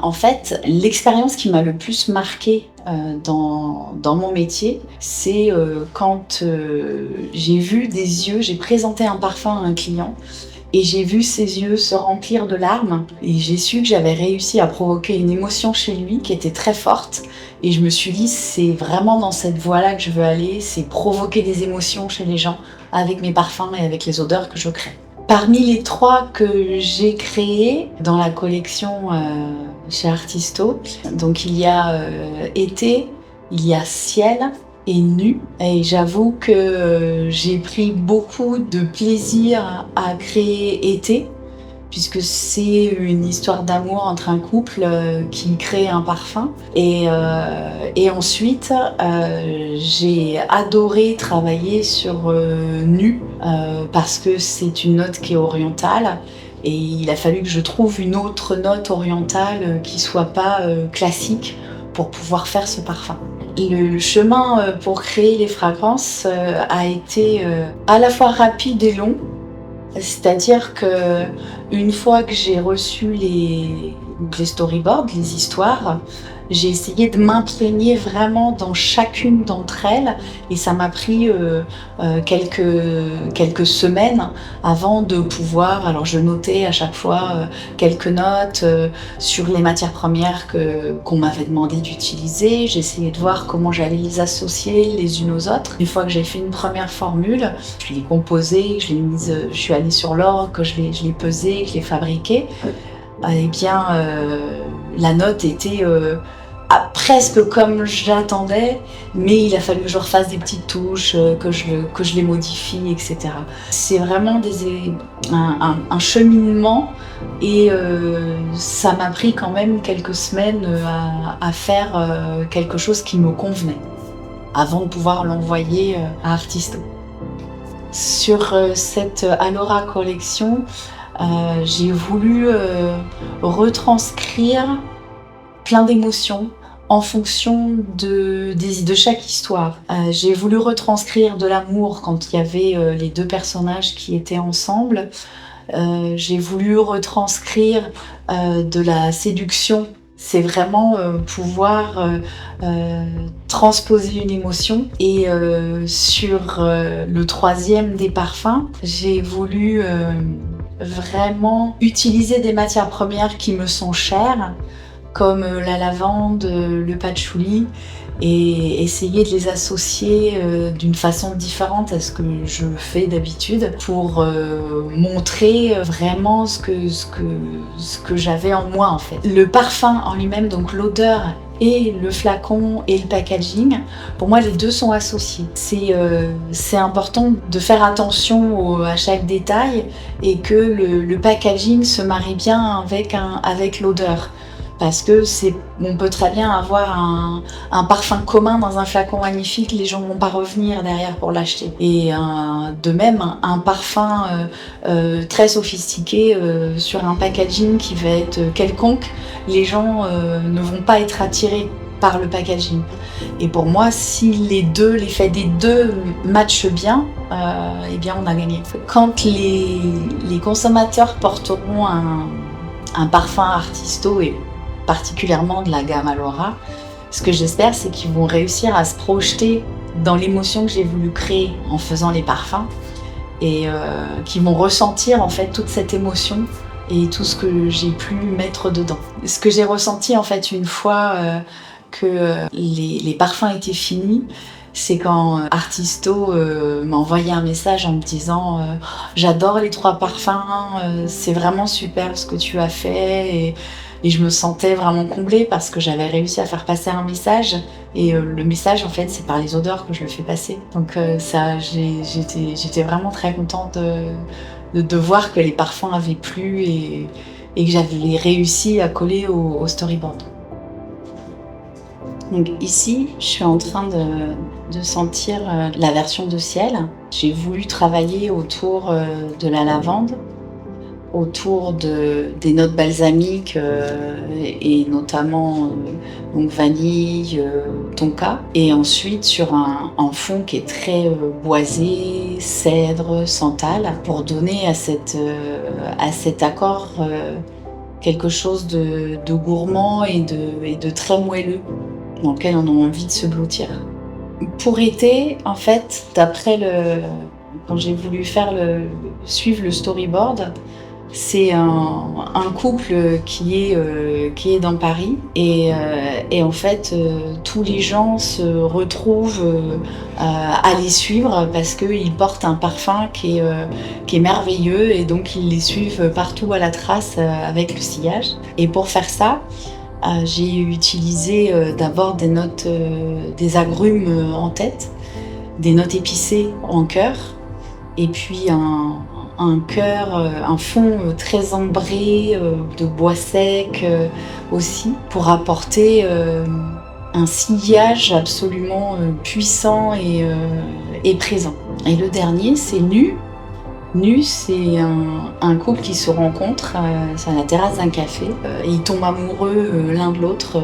En fait, l'expérience qui m'a le plus marquée dans mon métier, c'est quand j'ai vu des yeux, j'ai présenté un parfum à un client et j'ai vu ses yeux se remplir de larmes et j'ai su que j'avais réussi à provoquer une émotion chez lui qui était très forte et je me suis dit c'est vraiment dans cette voie-là que je veux aller, c'est provoquer des émotions chez les gens avec mes parfums et avec les odeurs que je crée. Parmi les 3 que j'ai créés dans la collection chez Artisto, donc il y a été, il y a ciel et nu. Et j'avoue que j'ai pris beaucoup de plaisir à créer été, puisque c'est une histoire d'amour entre un couple qui crée un parfum. Et ensuite, j'ai adoré travailler sur nu, parce que c'est une note qui est orientale. Et il a fallu que je trouve une autre note orientale qui soit pas classique pour pouvoir faire ce parfum. Le chemin pour créer les fragrances a été à la fois rapide et long. C'est-à-dire que une fois que j'ai reçu les storyboards, les histoires, j'ai essayé de m'imprégner vraiment dans chacune d'entre elles et ça m'a pris quelques semaines avant de pouvoir. Alors je notais à chaque fois quelques notes sur les matières premières qu'on m'avait demandé d'utiliser. J'essayais de voir comment j'allais les associer les unes aux autres. Une fois que j'ai fait une première formule, je l'ai composée, je suis allée sur l'orgue, je l'ai pesée, je l'ai fabriquée. Eh bien, la note était presque comme j'attendais, mais il a fallu que je refasse des petites touches, que je les modifie, etc. C'est vraiment un cheminement et ça m'a pris quand même quelques semaines à faire quelque chose qui me convenait avant de pouvoir l'envoyer à Artisto. Sur cette Alora collection, j'ai voulu retranscrire plein d'émotions en fonction de chaque histoire. J'ai voulu retranscrire de l'amour quand il y avait les 2 personnages qui étaient ensemble. J'ai voulu retranscrire de la séduction. C'est vraiment pouvoir transposer une émotion. Et sur le 3e des parfums, j'ai voulu vraiment utiliser des matières premières qui me sont chères, comme la lavande, le patchouli, et essayer de les associer d'une façon différente à ce que je fais d'habitude pour montrer vraiment ce que j'avais en moi en fait. Le parfum en lui-même, donc l'odeur et le flacon et le packaging, pour moi les 2 sont associés. C'est important de faire attention à chaque détail et que le packaging se marie bien avec l'odeur. Parce que on peut très bien avoir un parfum commun dans un flacon magnifique, les gens ne vont pas revenir derrière pour l'acheter. Et de même, un parfum très sophistiqué sur un packaging qui va être quelconque, les gens ne vont pas être attirés par le packaging. Et pour moi, si l'effet des 2 matchent bien, eh bien on a gagné. Quand les consommateurs porteront un parfum Artisto et particulièrement de la gamme Alora, ce que j'espère, c'est qu'ils vont réussir à se projeter dans l'émotion que j'ai voulu créer en faisant les parfums et qu'ils vont ressentir en fait toute cette émotion et tout ce que j'ai pu mettre dedans. Ce que j'ai ressenti en fait une fois que les parfums étaient finis, c'est quand Artisto m'a envoyé un message en me disant j'adore les 3 parfums, c'est vraiment super ce que tu as fait. Et je me sentais vraiment comblée parce que j'avais réussi à faire passer un message. Et le message, en fait, c'est par les odeurs que je le fais passer. Donc j'étais vraiment très contente de voir que les parfums avaient plu et que j'avais réussi à coller au storyboard. Donc ici, je suis en train de sentir la version de ciel. J'ai voulu travailler autour de la lavande, autour des notes balsamiques et notamment donc vanille, tonka, et ensuite sur un fond qui est très boisé, cèdre, santal, pour donner à cet accord quelque chose de gourmand et de très moelleux, dans lequel on a envie de se blottir. Pour été, en fait, quand j'ai voulu suivre le storyboard, c'est un couple qui est dans Paris et en fait tous les gens se retrouvent à les suivre parce qu'ils portent un parfum qui est merveilleux et donc ils les suivent partout à la trace avec le sillage. Et pour faire ça, j'ai utilisé d'abord des agrumes en tête, des notes épicées en cœur et puis un fond très ambré de bois sec aussi, pour apporter un sillage absolument puissant et présent. Et le dernier, c'est Nu. Nu, c'est un couple qui se rencontre sur la terrasse d'un café et ils tombent amoureux l'un de l'autre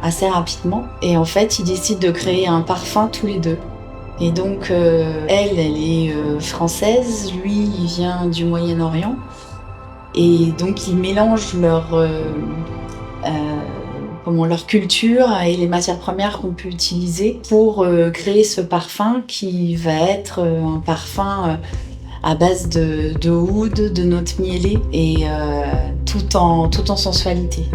assez rapidement. Et en fait, ils décident de créer un parfum tous les deux. Et donc, elle est française, lui, il vient du Moyen-Orient. Et donc, ils mélangent leur culture et les matières premières qu'on peut utiliser pour créer ce parfum qui va être un parfum à base de oud, de notes mielées et tout en sensualité.